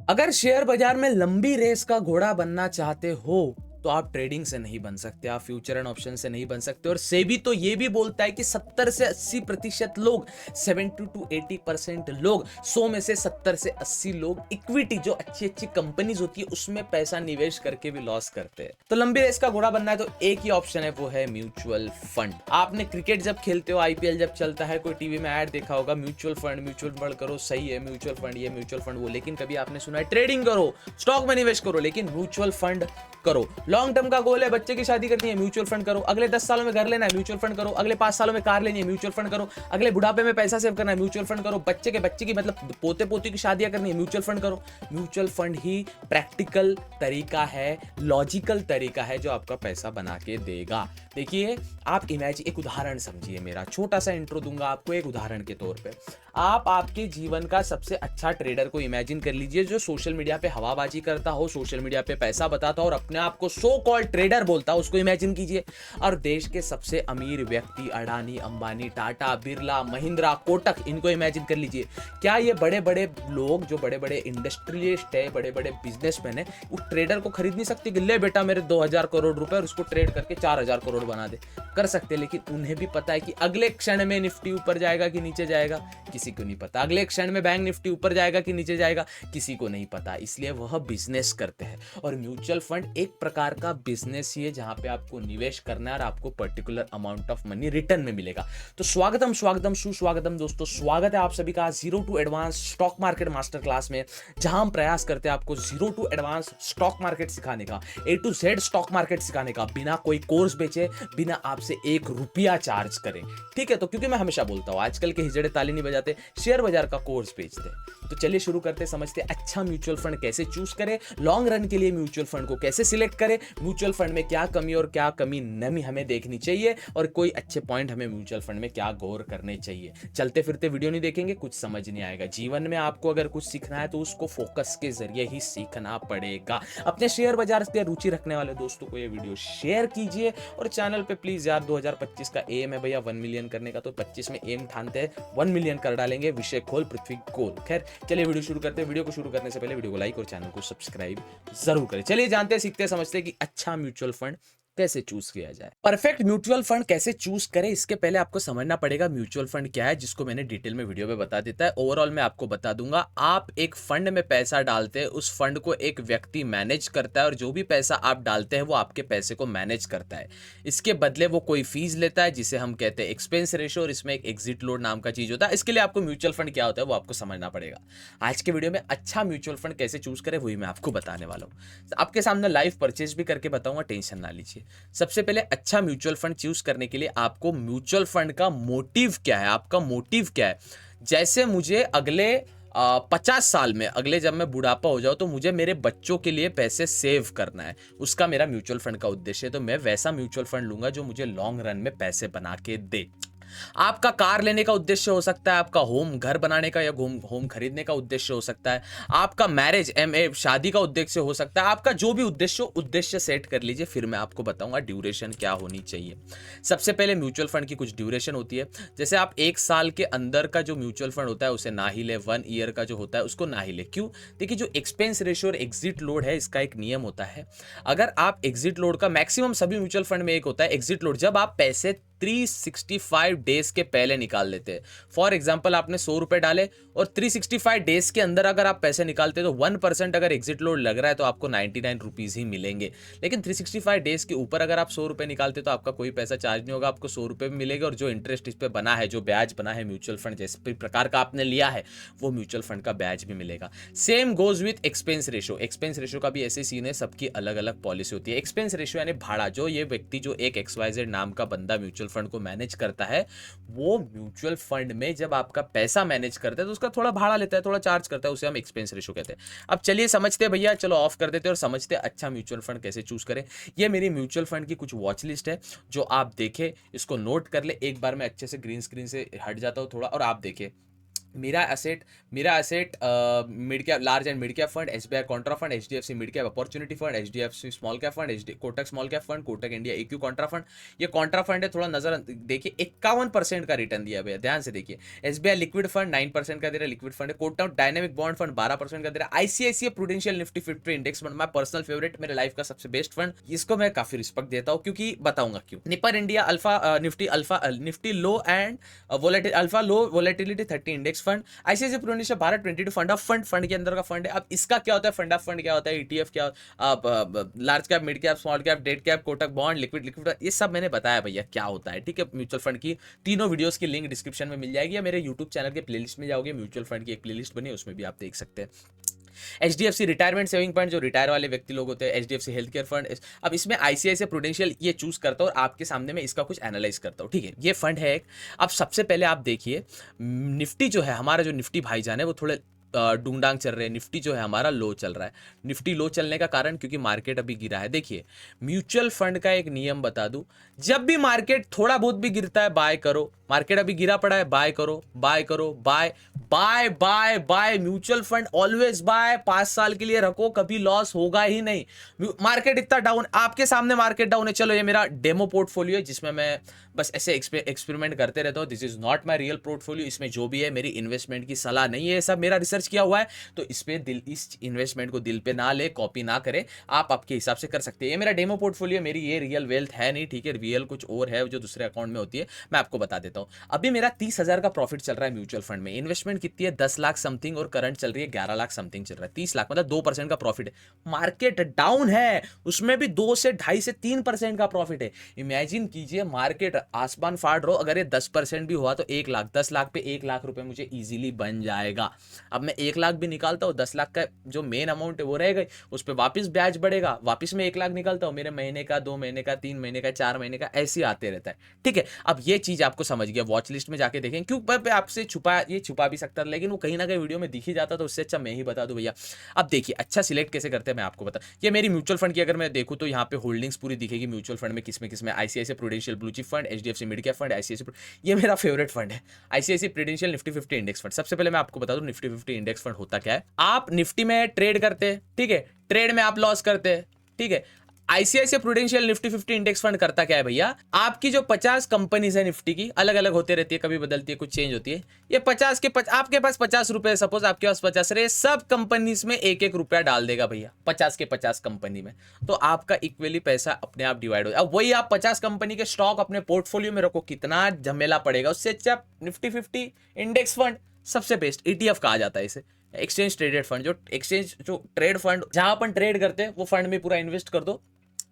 अगर शेयर बाजार में लंबी रेस का घोड़ा बनना चाहते हो तो आप ट्रेडिंग से नहीं बन सकते, आप फ्यूचर एंड ऑप्शन से नहीं बन सकते। और सेबी तो ये भी बोलता है कि 70 से 80% लोग, 70 टू 80% लोग, 100 में से 70 से 80 लोग इक्विटी, जो अच्छी अच्छी कंपनीज होती है उसमें पैसा निवेश करके भी लॉस करते हैं। तो लंबी रेस का घोड़ा बनना है तो एक ही ऑप्शन है, वो है म्यूचुअल फंड। आपने क्रिकेट जब खेलते हो, आईपीएल जब चलता है, कोई टीवी में ऐड देखा होगा, म्यूचुअल फंड करो, सही है, म्यूचुअल फंड ये, म्यूचुअल फंड वो, लेकिन कभी आपने सुना है ट्रेडिंग करो, स्टॉक में निवेश करो, लेकिन म्यूचुअल फंड करो। लॉन्ग टर्म का गोल है, बच्चे की शादी करनी है, म्यूचुअल फंड करो। अगले 10 सालों में घर लेना है, म्यूचुअल फंड करो। अगले 5 सालों में कार लेनी है, म्यूचुअल फंड करो। अगले बुढ़ापे में पैसा सेव करना है, म्यूचुअल फंड करो। बच्चे की मतलब पोते पोती की शादियां करनी है, म्यूचुअल फंड करो। म्यूचुअल फंड ही प्रैक्टिकल तरीका है, लॉजिकल तरीका है जो आपका पैसा बना के देगा। देखिए, आप इमेजिन, एक उदाहरण समझिए, मेरा छोटा सा इंट्रो दूंगा आपको एक उदाहरण के तौर पे। आप आपके जीवन का सबसे अच्छा ट्रेडर को इमेजिन कर लीजिए, जो सोशल मीडिया पे हवाबाजी करता हो, सोशल मीडिया पे पैसा बताता हो और अपने आप को सो कॉल्ड ट्रेडर बोलता हो, उसको इमेजिन कीजिए। और देश के सबसे अमीर व्यक्ति, अडानी, अंबानी, टाटा, बिरला, महिंद्रा, कोटक, इनको इमेजिन कर लीजिए। क्या ये बड़े बड़े लोग, जो बड़े बड़े इंडस्ट्रियलिस्ट है, बड़े बड़े बिजनेसमैन है, उस ट्रेडर को खरीद नहीं सकते कि ले बेटा मेरे 2000 करोड़ रुपए और उसको ट्रेड करके 4000 करोड़ बना दे? कर सकते, लेकिन उन्हें भी पता है कि अगले क्षण में निफ्टी ऊपर जाएगा कि नीचे जाएगा, किसी को नहीं पता। अगले क्षण में बैंक निफ्टी ऊपर जाएगा कि नीचे जाएगा, किसी को नहीं पता। इसलिए वह बिजनेस करते हैं। और म्यूचुअल फंड एक प्रकार का बिजनेस ही है, जहां पे आपको निवेश करना है और आपको particular amount of money return में मिलेगा। तो स्वागतम स्वागतम सुस्वागतम दोस्तों, स्वागत है आप सभी का zero to advance stock market master class में, जहां हम प्रयास करते हैं आपको zero to advance stock market सिखाने का, A to Z stock market सिखाने का, बिना कोई कोर्स बेचे, बिना आपसे 1 रुपया चार्ज करें। ठीक है, तो क्योंकि मैं हमेशा बोलता हूं, आजकल के हिजड़े ताली नहीं बजाते, शेयर बाजार का कोर्स बेचते हैं। तो चलिए शुरू करते, समझते अच्छा म्यूचुअल फंड कैसे चूज करें, लॉन्ग रन के लिए म्यूचुअल फंड को कैसे सिलेक्ट करें, म्यूचुअल फंड में क्या कमी और क्या कमी नहीं हमें देखनी चाहिए, और कोई अच्छे पॉइंट हमें म्यूचुअल फंड में क्या गौर करने चाहिए। चलते फिरते वीडियो नहीं देखेंगे, कुछ समझ नहीं आएगा। जीवन में आपको अगर कुछ सीखना है तो उसको फोकस के जरिए ही सीखना पड़ेगा। अपने शेयर बाजार से रुचि रखने वाले दोस्तों को ये वीडियो शेयर कीजिए, और चैनल पे प्लीज यार, 2025 का एम है भैया 1 मिलियन करने का, तो 25 में एम ठानते हैं 1 मिलियन कर डालेंगे, विषय खोल पृथ्वी गोल। खैर चलिए वीडियो शुरू करते हैं। वीडियो को शुरू करने से पहले वीडियो को लाइक और चैनल को सब्सक्राइब जरूर करें। चलिए जानते हैं, सीखते हैं, समझते हैं कि अच्छा म्यूचुअल फंड कैसे चूज किया जाए। परफेक्ट म्यूचुअल फंड कैसे चूज करें, इसके पहले आपको समझना पड़ेगा म्यूचुअल फंड क्या है, जिसको मैंने डिटेल में वीडियो में बता देता है। ओवरऑल मैं आपको बता दूंगा। आप एक फंड में पैसा डालते हैं, उस फंड को एक व्यक्ति मैनेज करता है, और जो भी पैसा आप डालते हैं वो आपके पैसे को मैनेज करता है। इसके बदले वो कोई फीस लेता है, जिसे हम कहते हैं एक्सपेंस रेशियो, और इसमें एक एग्जिट लोड नाम का चीज होता है। इसके लिए आपको म्यूचुअल फंड क्या होता है वो आपको समझना पड़ेगा। आज के वीडियो में अच्छा म्यूचुअल फंड कैसे चूज करें वही मैं आपको बताने वाला हूँ। आपके सामने लाइव परचेज भी करके बताऊंगा, टेंशन ना लीजिए। सबसे पहले अच्छा म्यूचुअल फंड चूज करने के लिए आपको म्यूचुअल फंड का मोटिव क्या है, आपका मोटिव क्या है। जैसे मुझे अगले 50 साल में, अगले जब मैं बुढ़ापा हो जाऊं, तो मुझे मेरे बच्चों के लिए पैसे सेव करना है, उसका मेरा म्यूचुअल फंड का उद्देश्य है। तो मैं वैसा म्यूचुअल फंड लूंगा जो मुझे लॉन्ग रन में पैसे बना के दे। आपका कार लेने का उद्देश्य हो सकता है, आपका होम, घर बनाने का या होम खरीदने का उद्देश्य हो सकता है, आपका मैरिज, शादी का उद्देश्य हो सकता है। आपका जो भी उद्देश्य हो, उद्देश्य सेट कर लीजिए, फिर मैं आपको बताऊंगा ड्यूरेशन क्या होनी चाहिए। सबसे पहले म्यूचुअल फंड की कुछ ड्यूरेशन होती है। जैसे आप 1 साल के अंदर का जो म्यूचुअल फंड होता है उसे ना ही ले, 1 ईयर का जो होता है उसको ना ही ले। क्यों? देखिए, जो एक्सपेंस रेशियो और एग्जिट लोड है, इसका एक नियम होता है। अगर आप एग्जिट लोड का, मैक्सिमम सभी म्यूचुअल फंड में एक होता है एग्जिट लोड, जब आप पैसे 365 डेज के पहले निकाल लेते हैं। फॉर एग्जाम्पल, आपने 100 रुपए डाले और 365 डेज के अंदर अगर आप पैसे निकालते हैं तो 1% अगर एग्जिट लोड लग रहा है तो आपको 99 रुपीज ही मिलेंगे। लेकिन 365 डेज के ऊपर अगर आप 100 रुपए निकालते तो आपका कोई पैसा चार्ज नहीं होगा, आपको 100 रुपए भी मिलेगा, और जो इंटरेस्ट इस पे बना है, जो ब्याज बना है म्यूचुअल फंड जिस प्रकार का आपने लिया है, वो म्यूचुअल फंड का ब्याज भी मिलेगा। Same goes with expense ratio. Expense ratio का भी ऐसे सीन है, सबकी अलग अलग पॉलिसी होती है। एक्सपेंस रेशियो यानी भाड़ा, जो ये व्यक्ति, जो एक XYZ नाम का बंदा म्यूचुअल फंड को मैनेज करता है, वो म्यूचुअल फंड में जब आपका पैसा मैनेज करता है तो उसका थोड़ा भाड़ा लेता है, थोड़ा चार्ज करता है, उसे हम एक्सपेंस रेशियो कहते हैं। अब चलिए समझते हैं भैया, चलो ऑफ कर देते हैं और समझते हैं अच्छा म्यूचुअल फंड कैसे चूज करें। ये मेरी म्यूचुअल फंड की कुछ वॉच लिस्ट है, जो आप देखें, इसको नोट कर ले। एक बार मैं अच्छे से ग्रीन स्क्रीन से हट जाता हूं थोड़ा, और आप देखें मेरा asset mid cap, large and mid cap fund, SBI contra fund, HDFC mid cap opportunity fund, HDFC small cap fund, Kotak small cap fund, Kotak India EQ contra fund. ये कॉन्ट्रा फंड है, थोड़ा नजर देखिए, 51% का रिटर्न दिया भैया, ध्यान से देखिए। एसबीआई लिक्विड फंड 9% का दे रहा है, लिक्विड फंड है। कोटक डायनेमिक बॉन्ड फंड 12% का दे रहा है। ICICI Prudential Nifty 50 index fund, my personal favourite, मेरे लाइफ का सबसे बेस्ट फंड, इसको मैं काफी रिस्पेक्ट देता हूँ, क्योंकि बताऊंगा क्यों। निपर India alpha Nifty low and alpha low volatility 30 index fund. ICICI Prudential Bharat 22 fund के अंदर का फंड है। अब इसका क्या होता है, फंड ऑफ फंड क्या होता है, ईटीएफ क्या, large cap, mid cap, small cap, debt cap, Kotak bond, liquid, ये सब मैंने बताया भैया क्या होता है, ठीक है। म्यूचुअल फंड की तीनों वीडियोस की लिंक डिस्क्रिप्शन में मिल जाएगी, या मेरे यूट्यूब चैनल के प्लेलिस्ट में जाओगे, म्यूचुअल फंड की एक प्लेलिस्ट बनी है, उसमें भी आप देख सकते हैं। एचडीएफसी रिटायरमेंट सेविंग फंड, जो रिटायर वाले व्यक्ति लोग होते हैं, एचडीएफसी हेल्थ केयर फंड। अब इसमें आईसीआईसीआई प्रूडेंशियल ये चूज करता हूं और आपके सामने मैं इसका कुछ एनालाइज करता हूं, ठीक है। ये फंड है एक। अब सबसे पहले आप देखिए, निफ्टी जो है हमारा, जो निफ्टी भाईजान है, वो थोड़े डूंगडांग चल रहे हैं। निफ्टी जो है हमारा लो चल रहा है। निफ्टी लो चलने का कारण क्योंकि मार्केट अभी गिरा है। देखिए, म्यूचुअल फंड का एक नियम बता दूं, जब भी मार्केट थोड़ा बहुत भी गिरता है, बाय करो। मार्केट अभी गिरा पड़ा है, बाय करो, बाय करो, buy buy buy buy. Mutual fund always buy, 5 साल के लिए रखो, कभी लॉस होगा ही नहीं। मार्केट इतना डाउन, आपके सामने मार्केट डाउन है, चलो ये मेरा डेमो पोर्टफोलियो है, जिसमें मैं बस ऐसे एक्सपेरिमेंट करते रहता हूँ। This is not my real portfolio, इसमें जो भी है मेरी इन्वेस्टमेंट की सलाह नहीं है, सब मेरा रिसर्च किया हुआ है। तो इस इन्वेस्टमेंट को दिल पे ना ले, कॉपी ना करें, आप आपके हिसाब से कर सकते हैं। ये मेरा डेमो पोर्टफोलियो, मेरी ये रियल वेल्थ है नहीं, ठीक है। रियल कुछ और है जो दूसरे अकाउंट में होती है, मैं आपको बता देता हूँ। अभी मेरा 30,000 का प्रॉफिट चल रहा है म्यूचुअल फंड में। इन्वेस्टमेंट कितनी है, 10 लाख समथिंग, और करंट चल रही है 11 लाख समथिंग चल रहा है। 30 लाख मतलब 2% का प्रॉफिट है। मार्केट डाउन है, उसमें भी 2 से 2.5 से 3% का प्रॉफिट है। इमेजिन कीजिए, मार्केट आसमान फाड़ रहा हो, अगर ये 10% भी हुआ तो 1 लाख, 10 लाख पे 1 लाख रुपए मुझे इजीली बन जाएगा। अब मैं 1 लाख भी निकालता हूँ, 10 लाख का जो मेन अमाउंट है वो रहेगा, उस पर वापस ब्याज बढ़ेगा, वापस मैं 1 लाख निकालता हूँ, मेरे महीने का, 2 महीने का, 3 महीने का, 4 महीने का, ऐसे आते रहता है, ठीक है। अब ये चीज आपको समझ गया, वॉच लिस्ट में जाके देखें, क्यों आपसे छुपा भी सकता है, लेकिन वो कहीं ना कहीं वीडियो में दिख ही जाता, तो उससे अच्छा मैं ही बता दूं भैया। अब देखिए, अच्छा सिलेक्ट कैसे करते हैं मैं आपको बता। ये मेरी म्यूचुअल फंड की अगर मैं देखूं तो यहाँ पे होल्डिंग्स पूरी दिखेगी म्यूचुअल फंड में, किसमें ICICI prudential blue chip fund, HDFC mid cap fund, ICICI, ये मेरा फेवरेट फंड है, ICICI Prudential Nifty 50 index fund. सबसे पहले मैं आपको बता दूं निफ्टी 50 इंडेक्स फंड होता क्या है। आप निफ्टी में ट्रेड करते हैं, ठीक है, ट्रेड में आप लॉस करते हैं, ठीक है। ICICI Prudential Nifty 50 index fund करता क्या है भैया, आपकी जो 50 कंपनीज है निफ्टी की, अलग अलग होते रहती है, कभी बदलती है, कुछ चेंज होती है। ये 50 के आपके पास 50 रुपए, सपोज आपके पास 50 रहे, सब कंपनीज में 1-1 रुपया डाल देगा भैया, 50 के 50 कंपनी में, तो आपका इक्वली पैसा अपने आप डिवाइड हो जाए। अब वही आप 50 कंपनी के स्टॉक अपने पोर्टफोलियो में रखो, कितना झमेला पड़ेगा। उससे अच्छा निफ्टी 50 इंडेक्स फंड सबसे बेस्ट, ईटीएफ कहा जाता है इसे, एक्सचेंज ट्रेडेड फंड। जो ट्रेड फंड, जहां अपन ट्रेड करते हैं, वो फंड में पूरा इन्वेस्ट कर दो,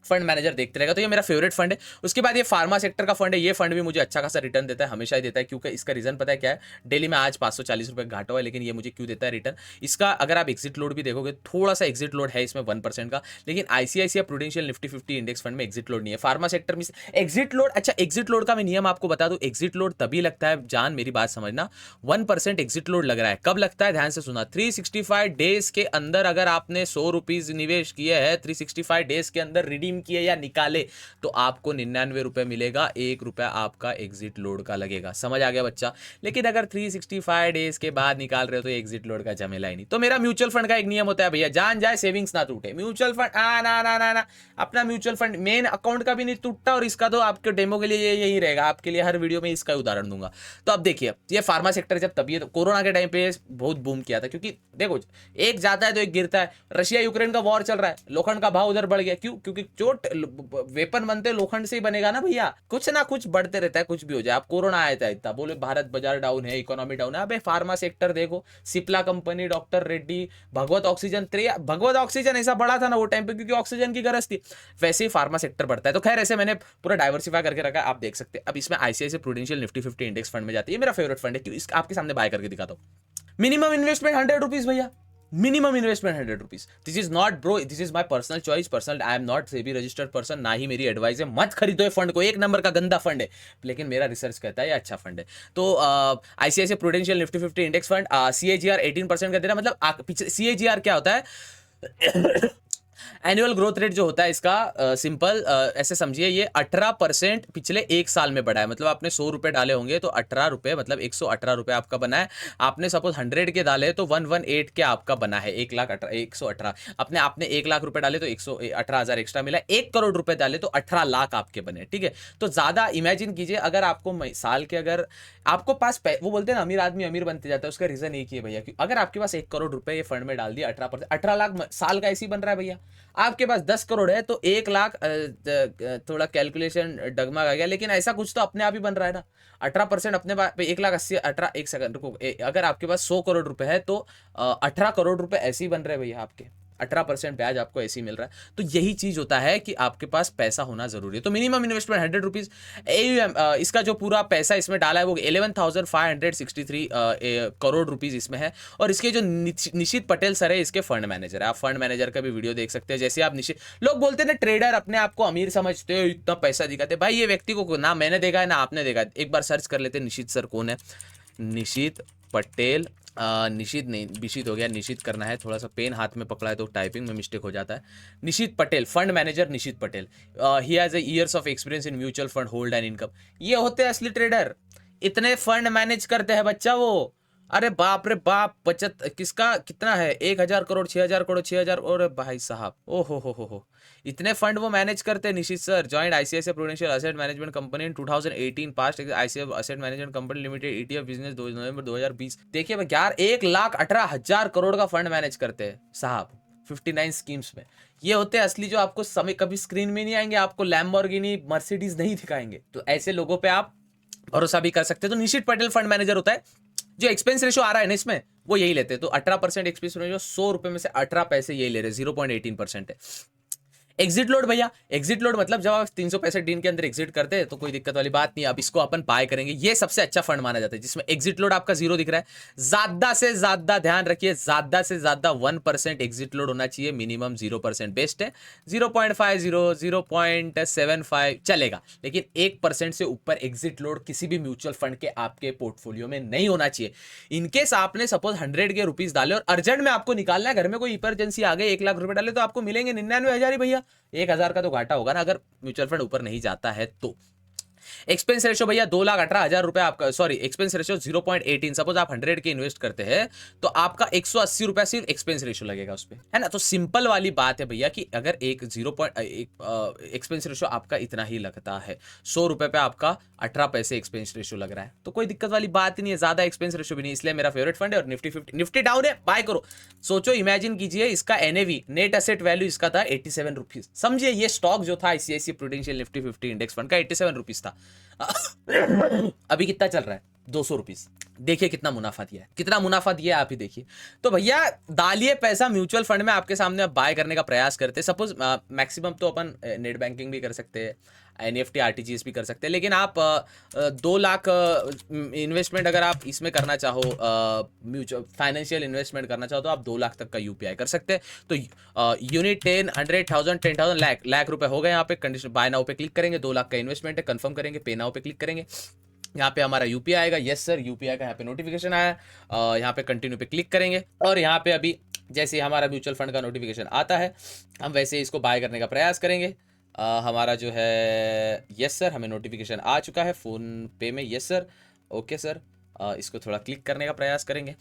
फंड मैनेजर देखते रहेगा। तो ये मेरा फेवरेट फंड है। उसके बाद ये फार्मा सेक्टर का फंड है। ये फंड भी मुझे अच्छा खासा रिटर्न देता है, हमेशा ही देता है, क्योंकि इसका रीजन पता है क्या है। डेली में आज 540 रुपये घाटा हुआ है, लेकिन ये मुझे क्यों देता है रिटर्न, इसका अगर आप एग्जिट लोड भी देखोगे, थोड़ा सा एग्जिट लोड है इसमें 1% का, लेकिन ICICI Prudential Nifty 50 index fund में एग्जिट लोड नहीं है। फार्मा सेक्टर में एग्जिट लोड, अच्छा एग्जिट लोड का मैं नियम आपको बता दूं, एग्जिट लोड तभी लगता है, जान मेरी बात समझना, 1% एग्जिट लोड लग रहा है, कब लगता है, ध्यान से सुना, 365 डेज के अंदर अगर आपने 100 रुपीज निवेश किए हैं, 365 डेज के अंदर रिडीम किए या निकाले, तो आपको 99 रुपए मिलेगा, 1 रुपया आपका एग्जिट लोड का लगेगा। समझ आ गया बच्चा। लेकिन अगर 365 डेज के बाद निकाल रहे हो तो एग्जिट लोड का झमेला ही नहीं। तो मेरा म्यूचुअल फंड का एक नियम होता है भैया, जान जाए सेविंग्स ना टूटे। म्यूचुअल फंड ना अपना म्यूचुअल फंड मेन अकाउंट का भी नहीं टूटता, और इसका तो आपके डेमो के लिए यही रहेगा, आपके लिए हर वीडियो में इसका उदाहरण दूंगा। तो अब देखिए, ये फार्मा सेक्टर जब तभी कोरोना के टाइम पे बहुत बूम किया था, क्योंकि देखो एक जाता है तो एक गिरता है। रशिया यूक्रेन का वॉर चल रहा है, लोखंड का भाव उधर बढ़ गया, क्यों, क्योंकि जो वेपन बनते लोखंड से ही बनेगा ना भैया, कुछ ना कुछ बढ़ते रहता है, कुछ भी हो जाए। अब कोरोना आया था इतना, बोले भारत बाजार डाउन है, इकोनॉमी डाउन है, अबे फार्मा सेक्टर देखो, सिप्ला कंपनी, डॉक्टर रेड्डी, भगवत ऑक्सीजन ऐसा बढ़ा था ना वो टाइम पे, क्योंकि ऑक्सीजन की गरज थी। वैसे ही फार्मा सेक्टर बढ़ता है। तो खैर, ऐसे मैंने पूरा डाइवर्सिफाई करके रखा है, आप देख सकते हैं। अब इसमें ICICI Prudential Nifty 50 index fund में जाती है, मेरा फेवरेट फंड है, क्यों, आपके सामने बाय करके दिखाता हूं। मिनिमम इन्वेस्टमेंट 100 रुपीज भैया, minimum investment 100 rupees. This is not bro, this is my personal choice, personal, I am not SEBI registered person, ना ही मेरी एडवाइस है, मत खरीदो ये फंड को, एक नंबर का गंदा फंड है, लेकिन मेरा रिसर्च कहता है ये अच्छा फंड है। तो ICICI Prudential Nifty 50 index fund, CAGR 18% का दे रहा है। मतलब पीछे CAGR क्या होता है एनुअल ग्रोथ रेट जो होता है इसका सिंपल ऐसे समझिए, ये 18% पिछले एक साल में बढ़ा है। मतलब आपने 100 रुपए डाले होंगे तो 18 रुपए मतलब 118 रुपए आपका बना है। आपने सपोज 100 के डाले तो 118 के आपका बना है 1,18,118। अपने आपने 1 लाख रुपए डाले तो 118,000 एक्स्ट्रा मिला। 1 करोड़ रुपए डाले तो 18 लाख आपके बने। ठीक है, तो ज्यादा इमेजिन कीजिए, अगर आपको साल के अगर आपको पास वो बोलते हैं ना अमीर आदमी अमीर बनते जाता है, उसका रीजन एक ही है भैया कि अगर आपके पास 1 करोड़ रुपए ये फंड में डाल दिया 18%, 18 लाख साल का ऐसी बन रहा है भैया। आपके पास 10 करोड़ है तो 1 लाख थोड़ा कैलकुलेशन डगमगा गया, लेकिन ऐसा कुछ तो अपने आप ही बन रहा है ना। 18% अपने पास 1,80,000 18 एक सेकंड रुको, अगर आपके पास 100 करोड़ रुपए है तो 18 करोड़ रुपए ऐसे ही बन रहे हैं भैया आपके। 18% ब्याज आपको ऐसे ही मिल रहा है। तो यही चीज होता है कि आपके पास पैसा होना जरूरी है। तो मिनिमम इन्वेस्टमेंट 100 रुपीज। AUM इसका जो पूरा पैसा इसमें डाला है वो 11,563 करोड़ रुपीज इसमें है। और इसके जो निशित पटेल सर है इसके फंड मैनेजर है। आप फंड मैनेजर का भी वीडियो देख सकते हैं। जैसे आप निशित, लोग बोलते हैं ना ट्रेडर अपने आप को अमीर समझते हो, इतना पैसा दिखाते, भाई ये व्यक्ति को ना मैंने देखा है ना आपने देखा है। एक बार सर्च कर लेते हैं निशित सर कौन है। निशित पटेल, निशित नहीं बिशित हो गया, निशित करना है। थोड़ा सा पेन हाथ में पकड़ा है तो टाइपिंग में मिस्टेक हो जाता है। Nishit Patel, fund manager Nishit Patel. He has years of experience in mutual fund, hold and income. ये होते हैं असली ट्रेडर, इतने फंड मैनेज करते हैं बच्चा वो। अरे बाप रे बाप, बचत किसका कितना है, 1,000 करोड़, 6,000 करोड़, 6,000। और भाई साहब ओ हो, इतने फंड वो मैनेज करते हैं। Nishit sir joined ICICI Prudential asset management company in 2018, past ICICI asset management company limited, ETF business, November 2020। देखिए भाई यार, 1,18,000 करोड़ का फंड मैनेज करते हैं साहब 59 स्कीम्स में। ये होते हैं असली, जो आपको समय कभी स्क्रीन में नहीं आएंगे, आपको लैम्बोर्गिनी मर्सिडीज नहीं दिखाएंगे। तो ऐसे लोगों पे आप भरोसा भी कर सकते हैं। तो निशित पटेल फंड मैनेजर होता है। जो एक्सपेंस रेशियो आ रहा है ना इसमें, वो यही लेते हैं। तो 18% एक्सपेंस रेशियो, 100 रुपए में से 18 पैसे यही ले रहे हैं, 0.18% है। एग्जिट लोड भैया, एग्जिट लोड मतलब जब आप 365 दिन के अंदर एग्जिट करते हैं तो कोई दिक्कत वाली बात नहीं। अब इसको अपन बाय करेंगे, ये सबसे अच्छा फंड माना जाता है जिसमें एग्जिट लोड आपका 0 दिख रहा है। ज्यादा से ज्यादा ध्यान रखिए, ज्यादा से ज्यादा 1% एग्जिट लोड होना चाहिए, मिनिमम 0% बेस्ट है। 0.50, 0.75 चलेगा, लेकिन 1% से ऊपर एग्जिट लोड किसी भी म्यूचुअल फंड के आपके पोर्टफोलियो में नहीं होना चाहिए। इनकेस आपने सपोज 100 के रुपीज डाले और अर्जेंट में आपको निकालना है, घर में कोई इमरजेंसी आ गई, 1 लाख रुपए डाले तो आपको मिलेंगे 99,000 ही भैया। 1,000 का तो घाटा होगा ना अगर म्यूचुअल फंड ऊपर नहीं जाता है तो। एक्सपेंस रेशो भैया 2,18,000 रुपए आपका, सॉरी एक्सपेंस रेशो 0.18। सपोज आप 100 के इन्वेस्ट करते हैं तो आपका 180 रुपए सिर्फ एक्सपेंस रेशो लगेगा उस पे, है ना। तो सिंपल वाली बात है भैया कि अगर एक 0. एक्सपेंस रेशो आपका इतना ही लगता है, 100 रुपए पे आपका 18 पैसे एक्सपेंस रेशो लग रहा है, तो कोई दिक्कत वाली बात नहीं है। ज्यादा एक्सपेंस रेशो भी नहीं, इसलिए मेरा फेवरेट फंड है। और निफ्टी 50, निफ्टी डाउन है, बाय करो। सोचो, इमेजिन कीजिए, इसका एनएवी नेट एसेट वैल्यू इसका था 87 रुपीज। समझिए ये स्टॉक जो था ICICI Prudential Nifty 50 index fund का 87 रुपीज था। अभी कितना चल रहा है, 200 रुपीज। देखिए कितना मुनाफा दिया है, कितना मुनाफा दिया है आप ही देखिए। तो भैया डालिए पैसा म्यूचुअल फंड में, आपके सामने आप बाय करने का प्रयास करते हैं। सपोज मैक्सिमम तो अपन नेट बैंकिंग भी कर सकते हैं, एनईएफटी आरटीजीएस भी कर सकते हैं, लेकिन आप 2 लाख इन्वेस्टमेंट अगर आप इसमें करना चाहो, म्यूचुअल फाइनेंशियल इन्वेस्टमेंट करना चाहो, तो आप 2 लाख तक का यूपीआई कर सकते हैं। तो यूनिट 10, 100,000, 10,000 लाख रुपए हो गए। यहाँ पे कंडीशन बाय नाउ पे क्लिक करेंगे, 2 लाख का इन्वेस्टमेंट है, कंफर्म करेंगे, पे नाउ पे क्लिक करेंगे। यहाँ पे हमारा यूपीआई आएगा, यस सर यूपीआई का यहाँ पे नोटिफिकेशन आया। यहाँ पे कंटिन्यू पे क्लिक करेंगे और यहाँ पे अभी जैसे हमारा म्यूचुअल फंड का नोटिफिकेशन आता है, हम वैसे इसको बाय करने का प्रयास करेंगे। हमारा जो है यस सर, हमें नोटिफिकेशन आ चुका है फोन पे में, यस सर, ओके सर। इसको थोड़ा क्लिक करने का प्रयास करेंगे।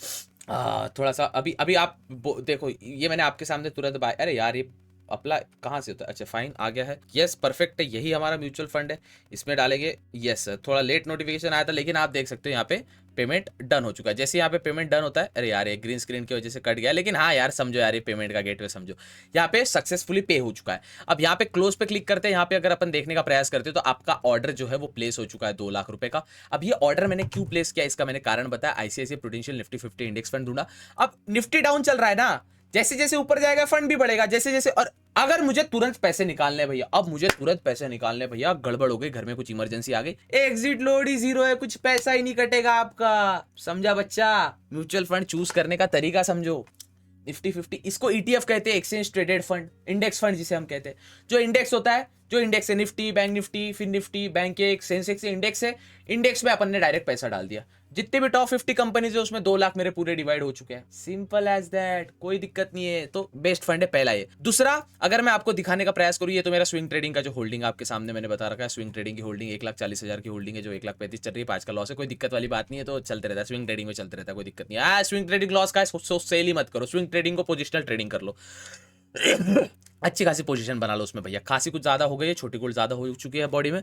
थोड़ा सा अभी अभी आप देखो, ये मैंने आपके सामने तुरंत बाय, अरे यार ये अप्लाई कहाँ से होता है, अच्छा फाइन आ गया है, यस परफेक्ट है, यही हमारा म्यूचुअल फंड है, इसमें डालेंगे। यस सर, थोड़ा लेट नोटिफिकेशन आया था, लेकिन आप देख सकते हो यहाँ पे पेमेंट डन हो चुका है। जैसे यहाँ पे पेमेंट डन होता है, अरे यार ये ग्रीन स्क्रीन की वजह से कट गया, लेकिन हाँ यार समझो यार, ये पेमेंट का गेटवे समझो, यहाँ पे सक्सेसफुली पे हो चुका है। अब यहाँ पे क्लोज पे क्लिक करते हैं। यहाँ पे अगर अपन देखने का प्रयास करते हैं तो आपका ऑर्डर जो है वो प्लेस हो चुका है 2 लाख रुपए का। अब ये ऑर्डर मैंने क्यों प्लेस किया, इसका मैंने कारण बताया, ICICI Prudential Nifty 50 index fund ढूंढा। अब निफ्टी डाउन चल रहा है ना, जैसे जैसे ऊपर जाएगा फंड भी बढ़ेगा, जैसे जैसे। और अगर मुझे तुरंत पैसे निकालने भैया, अब मुझे तुरंत पैसे निकालने भैया, गड़बड़ हो गई, घर में कुछ इमरजेंसी आ गई, एग्जिट लोड ही 0 है, कुछ पैसा ही नहीं कटेगा आपका, समझा बच्चा। म्यूचुअल फंड चूज करने का तरीका समझो। निफ्टी 50 इसको ईटीएफ कहते हैं, exchange traded fund, index fund जिसे हम कहते हैं। जो इंडेक्स होता है, जो इंडेक्स है Nifty, bank Nifty, fin Nifty, bank एक सेंसेक्स इंडेक्स है, इंडेक्स में अपन ने डायरेक्ट पैसा डाल दिया। जितने भी टॉप 50 कंपनीज है उसमें 2 लाख मेरे पूरे डिवाइड हो चुके हैं, सिंपल एज दैट, कोई दिक्कत नहीं है। तो बेस्ट फंड है पहला ये। दूसरा अगर मैं आपको दिखाने का प्रयास करूँ, ये तो मेरा स्विंग ट्रेडिंग का जो होल्डिंग आपके सामने मैंने बता रखा है, स्विंग ट्रेडिंग की होल्डिंग 1,40,000 की होल्डिंग है जो 1,35,000 चल रही है, 5 का लॉस है, कोई दिक्कत वाली बात नहीं है, तो चलते रहता है स्विंग ट्रेडिंग में, चलते रहता है, कोई दिक्कत नहीं है। स्विंग ट्रेडिंग लॉस का सेल ही मत करो, स्विंग ट्रेडिंग को पोजिशनल ट्रेडिंग कर लो। अच्छी खासी पोजीशन बना लो उसमें भैया, खासी कुछ ज्यादा हो गई है, छोटी कुछ ज्यादा हो चुकी है बॉडी में।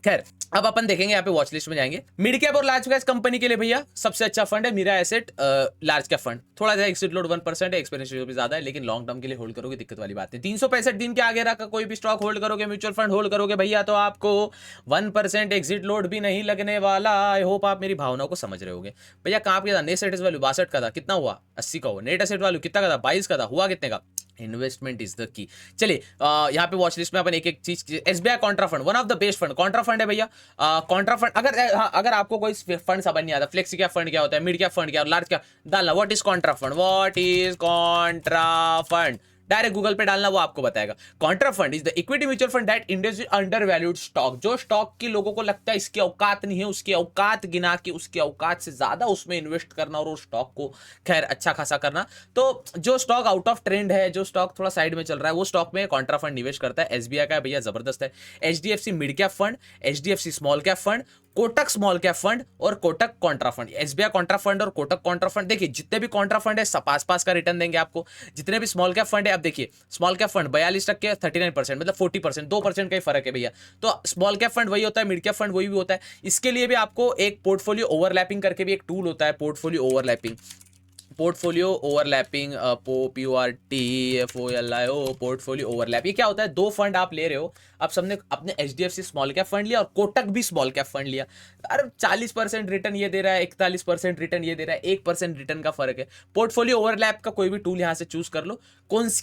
खैर अब अपन देखेंगे यहाँ पे वॉच लिस्ट में जाएंगे। मिड कैप और लार्ज कैप कंपनी के लिए भैया सबसे अच्छा फंड है Mirae asset large cap fund. थोड़ा सा एक्सिट लोड 1% है, एक्सपीरियंस भी ज्यादा है, लेकिन लॉन्ग टर्म के लिए होल्ड करोगे दिक्कत वाली बात नहीं। 365 दिन के आगे रखा कोई भी स्टॉक होल्ड करोगे, म्यूचुअल फंड होल्ड करोगे भैया, तो आपको 1% एक्सिट लोड भी नहीं लगने वाला। आई होप आप मेरी भावनाओं को समझ रहे होगे भैया। कहाँ पे था नेट एसेट वैल्यू 62 का था, कितना हुआ 80 का हुआ। नेट एसेट वैल्यू कितना का था 22 का था, हुआ कितने का। Investment is the key. चलिए यहाँ पे वॉच लिस्ट में अपन एक एक चीज, SBI contra fund one of the best fund, Contra fund है भैया। कॉन्ट्रा फंड अगर अगर आपको कोई फंड समझ नहीं आता, फ्लेक्सी कैप फंड क्या होता है, मिड कैप फंड क्या, लार्ज कैप डालना, what is Contra fund, what is Contra fund, direct Google पे डालना, वो आपको बताएगा। Contra fund is the equity mutual fund that invest under valued stock. जो स्टॉक की लोगों को लगता है इसकी औकात नहीं है, उसकी औकात गिना के उसकी औकात से ज्यादा उसमें इन्वेस्ट करना और उस स्टॉक को खैर अच्छा खासा करना। तो जो स्टॉक आउट ऑफ ट्रेंड है, जो स्टॉक थोड़ा साइड में चल रहा है, वो स्टॉक में कॉन्ट्रा फंड निवेश करता है। एसबीआई का भैया जबरदस्त है, HDFC mid cap fund, HDFC small cap fund, Kotak small cap fund और Kotak contra fund. SBI contra fund और कोटक कॉन्ट्रा फंड, देखिए जितने भी कॉन्ट्रा फंड है सब पास का रिटर्न देंगे आपको। जितने भी स्मॉल कैप फंड है, अब देखिए स्मॉल कैप फंड 42% 39%, मतलब 40%, 2% का ही फर्क है भैया। तो स्मॉल कैप फंड वही होता है, मिड कैप फंड वही भी होता है। इसके लिए भी आपको एक पोर्टफोलियो ओवरलैपिंग करके भी एक टूल होता है, portfolio overlapping, portfolio overlapping, PORTFOLIO, portfolio overlap. ये क्या होता है, दो फंड आप ले रहे हो, आप सबने अपने एचडीएफसी स्मॉल कैप फंड लिया और कोटक भी स्मॉल कैप फंड लिया, अरे 40% रिटर्न ये दे रहा है, 41% रिटर्न ये दे रहा है, 1% रिटर्न का फर्क है। पोर्टफोलियो ओवरलैप का कोई भी टूल यहां से चूज कर लो,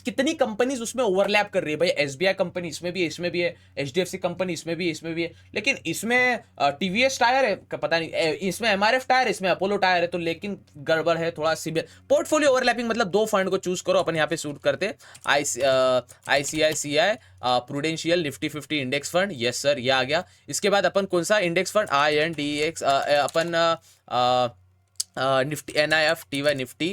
कितनी कंपनीज उसमें ओवरलैप कर रही है भाई। एसबीआई कंपनी इसमें भी है, इसमें भी है, एचडीएफसी कंपनी इसमें भी है, इसमें भी है, लेकिन इसमें टीवीएस टायर है, पता नहीं, इसमें एमआरएफ टायर, इसमें अपोलो टायर है, तो लेकिन गड़बड़ है थोड़ा सिविल। पोर्टफोलियो ओवरलैपिंग मतलब दो फंड को चूज करो, अपन यहाँ पे शूट करते ICICI Prudential Nifty 50 index fund, yes sir ये आ गया। इसके बाद अपन कौन सा इंडेक्स फंड, INDX, अपन Nifty NIF TY Nifty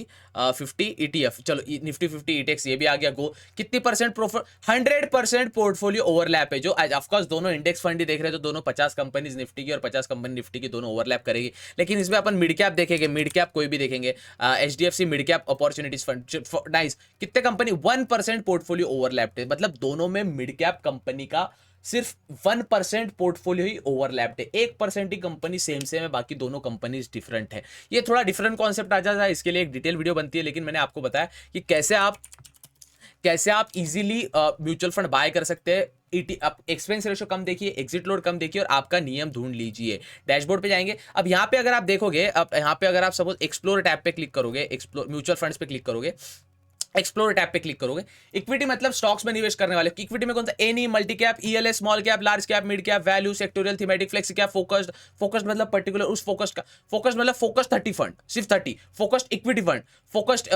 50 ETF, चलो निफ्टी 50 ETX ये भी आ गया। गो कितनी परसेंट प्रोफिट, 100% पोर्टफोलियो ओवरलैप है। जो ऑफकोर्स दोनों इंडेक्स फंड ही देख रहे हैं, तो दोनों 50 कंपनीज निफ्टी की और 50 कंपनी निफ्टी की, दोनों ओवरलैप करेगी। लेकिन इसमें अपन मिड कैप देखेंगे, मिड कैप कोई भी देखेंगे, HDFC mid cap opportunities fund, nice. कितने कंपनी, 1% पोर्टफोलियो ओवरलैप है, मतलब दोनों में मिड कैप कंपनी का सिर्फ 1% पोर्टफोलियो ही ओवरलैप्ड है, 1% ही कंपनी सेम है, बाकी दोनों कंपनीज डिफरेंट है। ये थोड़ा डिफरेंट कॉन्सेप्ट आ जाता है, इसके लिए एक डिटेल वीडियो बनती है, लेकिन मैंने आपको बताया कि कैसे आप इजीली म्यूचुअल फंड बाय कर सकते हैं। आप एक्सपेंस रेशो कम देखिए, एग्जिट लोड कम देखिए और आपका नियम ढूंढ लीजिए। डैशबोर्ड पे जाएंगे, अब यहाँ पे अगर आप देखोगे, अब यहाँ पे अगर आप सपोज एक्सप्लोर टैब पे क्लिक करोगे, एक्सप्लोर म्यूचुअल फंड्स पे क्लिक करोगे, एक्सप्लोर टैब पे क्लिक करोगे, इक्विटी मतलब स्टॉक्स में निवेश करने वाले। इक्विटी में कौन सा, any, multi cap, ELS, small cap, large cap, mid cap, value, sectoral, thematic, flexi cap, focused. Focused मतलब पर्टिकुलर उस फोकस्ड का, फोकस्ड मतलब फोकस्ड 30 फंड, सिर्फ 30 फोकस्ड इक्विटी फंड, फोकस्ड।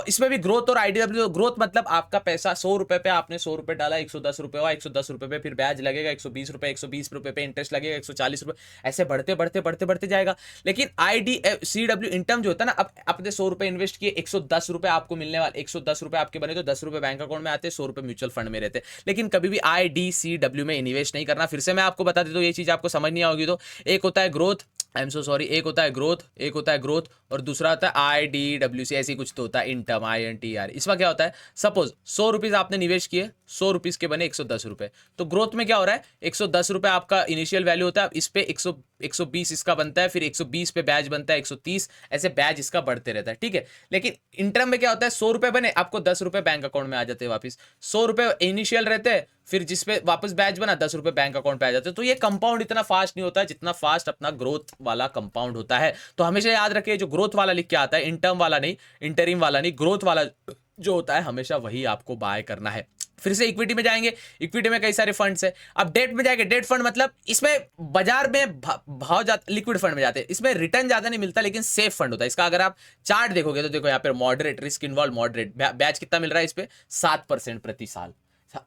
इसमें भी ग्रोथ और आईडीडब्ल्यू। ग्रोथ मतलब आपका पैसा 100 रुपए पे आपने 100 रुपए डाला, 110 रुपए हुआ, 110 रुपए पे फिर ब्याज लगेगा, 120 रुपए, 120 रुपए पे इंटरेस्ट लगेगा, 140 रुपए, ऐसे बढ़ते जाएगा। लेकिन IDCW इनटर्म जो होता है ना, अब आपने 100 रुपए इन्वेस्ट किए, 110 रुपए आपको मिलने वाले, 110 रुपए आपके बने तो 10 रुपए बैंक अकाउंट में आते, 100 रुपए म्यूचुअल फंड में रहते। लेकिन कभी भी IDCW में इन्वेस्ट नहीं करना। फिर से मैं आपको बता देता हूं, ये चीज आपको समझ नहीं आओगी तो, एक होता है growth, I am so sorry, एक होता है ग्रोथ और दूसरा होता है IDWC, ऐसी कुछ तो होता है इंटर्म, INTR। इसमें क्या होता है, सपोज 100 रुपीज आपने निवेश किए, 100 रुपीज के बने 110 रुपए, तो ग्रोथ में क्या हो रहा है, 110 रुपए आपका इनिशियल वैल्यू होता है, इस पे 120 इसका बनता है, फिर 120 पे बैच बनता है 130, ऐसे बैच इसका बढ़ते रहता है, ठीक है। लेकिन इंटर्म में क्या होता है, 100 रुपए बने, आपको 10 रुपए बैंक अकाउंट में आ जाते हैं वापस, 100 रुपए इनिशियल रहते हैं, फिर जिसपे वापस बैच बना 10 रुपए बैंक अकाउंट पे आ जाते हैं। तो ये कंपाउंड इतना फास्ट नहीं होता है जितना फास्ट अपना ग्रोथ वाला कंपाउंड होता है। तो हमेशा याद रखिए, जो ग्रोथ वाला लिख के आता है, इंटर्म वाला नहीं, इंटरिम वाला नहीं, ग्रोथ वाला जो होता है हमेशा वही आपको बाय करना है। फिर से इक्विटी में जाएंगे, इक्विटी में कई सारे फंड्स है। अब डेट में जाएंगे, डेट फंड मतलब इसमें बाजार में भाव जाते, लिक्विड फंड में जाते हैं, इसमें रिटर्न ज्यादा नहीं मिलता लेकिन सेफ फंड होता है। इसका अगर आप चार्ट देखोगे तो देखो यहाँ पे मॉडरेट रिस्क इन्वॉल्व, मॉडरेट, ब्याज कितना मिल रहा है इस पे, 7% प्रति साल।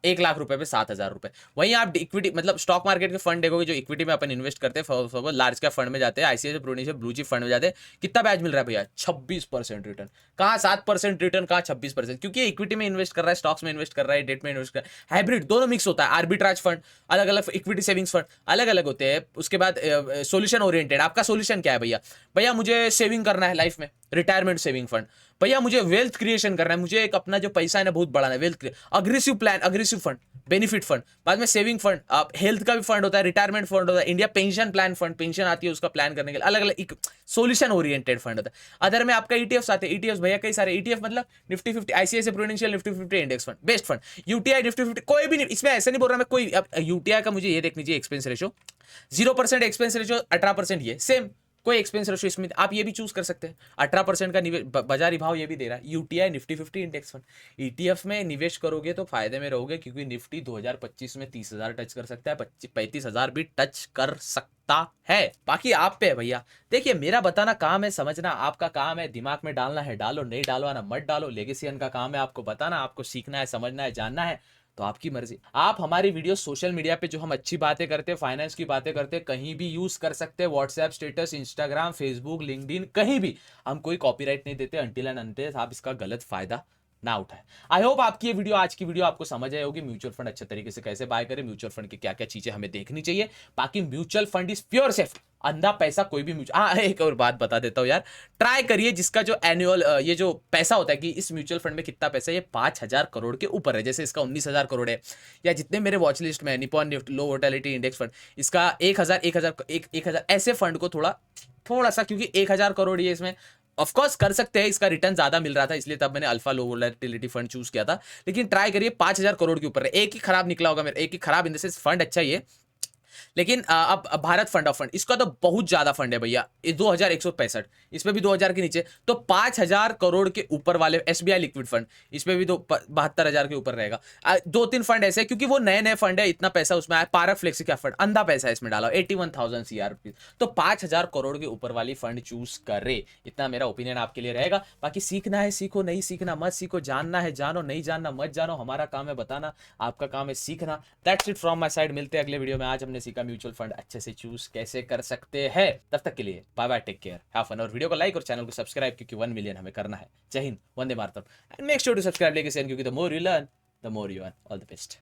1 लाख रुपए पे 7,000 रुपए। वहीं आप इक्विटी मतलब स्टॉक मार्केट के फंड देखोगे जो इक्विटी में अपन इन्वेस्ट करते हैं, लार्ज कैप फंड में जाते हैं, ICICI prudential blue chip fund में जाते हैं, कितना ब्याज मिल रहा है भैया? 26% रिटर्न। कहाँ 7% रिटर्न, कहाँ 26%? क्योंकि इक्विटी में इन्वेस्ट कर रहा है, स्टॉक्स में इन्वेस्ट कर रहा है, डेट में इन्वेस्ट कर रहा है, हाइब्रिड दोनों मिक्स होता है। आर्बिट्राज फंड अलग अलग, इक्विटी सेविंग्स फंड अलग अलग होते हैं। उसके बाद सोल्यूशन ओरिएंटेड, आपका सोल्यूशन क्या है भैया? भैया मुझे सेविंग करना है लाइफ में, रिटायरमेंट सेविंग फंड। भैया मुझे वेल्थ क्रिएशन करना है, मुझे एक अपना जो पैसा है ना बहुत बढ़ाना है, wealth. Aggressive plan, aggressive fund, benefit fund, बाद में सेविंग फंड, हेल्थ का भी फंड होता है, रिटायरमेंट फंड होता है, India pension plan fund, pension आती है उसका प्लान करने के लिए अलग अलग सोल्यूशन ओरिएंटेड फंड होता है। अदर में आपका ईटीएफ आते हैं, ईटीएफ भैया कई सारे ईटीएफ, मतलब Nifty 50, ICICI Prudential Nifty 50 index fund, best fund, UTI Nifty 50, कोई भी नहीं, इसमें ऐसे नहीं बोल रहा मैं कोई। अब यूटीआई का मुझे ये देखनी चाहिए एक्सपेंस रेशो 0% एक्सपेंस रेशो, 18% ये सेम, कोई एक्सपेंस रेशो इसमें आप ये भी चूज कर सकते हैं। 18% का बाजारी भाव ये भी दे रहा है। UTI Nifty 50 index fund, ETF में निवेश करोगे तो फायदे में रहोगे, क्योंकि निफ्टी 2025 में 30,000 टच कर सकता है, 35,000 भी टच कर सकता है। बाकी आप पे है भैया। देखिए मेरा बताना काम है, समझना आपका काम है, दिमाग में डालना है डालो, नहीं डालवाना मत डालो। लेगेसियन का काम है आपको बताना, आपको सीखना है, समझना है, जानना है, तो आपकी मर्जी। आप हमारी वीडियो सोशल मीडिया पे जो हम अच्छी बातें करते हैं, फाइनेंस की बातें करते हैं, कहीं भी यूज कर सकते हैं। WhatsApp status, Instagram, Facebook, LinkedIn, कहीं भी हम कोई कॉपीराइट नहीं देते अंटिल एंड अनटिल आप इसका गलत फायदा ना उठाए। आई होप आपकी ये वीडियो, आज की वीडियो आपको समझ आई होगी। म्यूचुअल फंड अच्छे तरीके से कैसे बाय करें, म्यूचुअल फंड की क्या क्या चीजें हमें देखनी चाहिए। बाकी mutual fund is pure safe, अंधा पैसा कोई भी म्यूचुअल। हाँ एक और बात बता देता हूँ यार, ट्राई करिए जिसका जो एनुअल ये जो पैसा होता है कि इस म्यूचुअल फंड में कितना पैसा है, ये 5,000 करोड़ के ऊपर है। जैसे इसका 19,000 करोड़ है, या जितने मेरे वॉच लिस्ट में है निपॉन लो वोलेटिलिटी इंडेक्स फंड, इसका 1,000 ऐसे फंड को थोड़ा सा, क्योंकि 1,000 करोड़ ये इसमें ऑफकोर्स कर सकते हैं, इसका रिटर्न ज्यादा मिल रहा था इसलिए तब मैंने alpha low volatility fund choose किया था। लेकिन ट्राई करिए 5,000 करोड़ के ऊपर है। एक ही खराब निकला होगा मेरा, एक ही खराब इन द सेंस, फंड अच्छा ही है, लेकिन अब भारत फंड ऑफ फंड इसका तो बहुत ज्यादा फंड है भैया, 2,165, इसमें भी 2,000 के नीचे, तो 5,000 करोड़ के ऊपर वाले एसबीआई लिक्विड फंड, इसमें भी 72,000 के ऊपर रहेगा। 2-3 फंड ऐसे, क्योंकि वो नए नए फंड है, इतना पैसा उसमें आया। पारक फ्लेक्सी का फंड अंधा पैसा है इसमें डाला, 81,000 CR, तो 5,000 करोड़ के ऊपर वाली फंड चूज करे, इतना मेरा ओपिनियन आपके लिए रहेगा। बाकी सीखना है सीखो, नहीं सीखना मत सीखो, जानना है जानो, नहीं जानना मत जानो। हमारा काम है बताना, आपका काम है सीखना। That's it from my side, मिलते हैं अगले वीडियो में। आज हमने सीखा म्यूचुअल फंड अच्छे से चूज कैसे कर सकते हैं। तब तक के लिए bye bye, take care, have fun, और वीडियो को लाइक और चैनल को सब्सक्राइब, क्योंकि 1 मिलियन हमें करना है। जय हिंद, वंदे मातरम, and make sure to subscribe legacy, क्योंकि the more you learn the more you earn. All the best.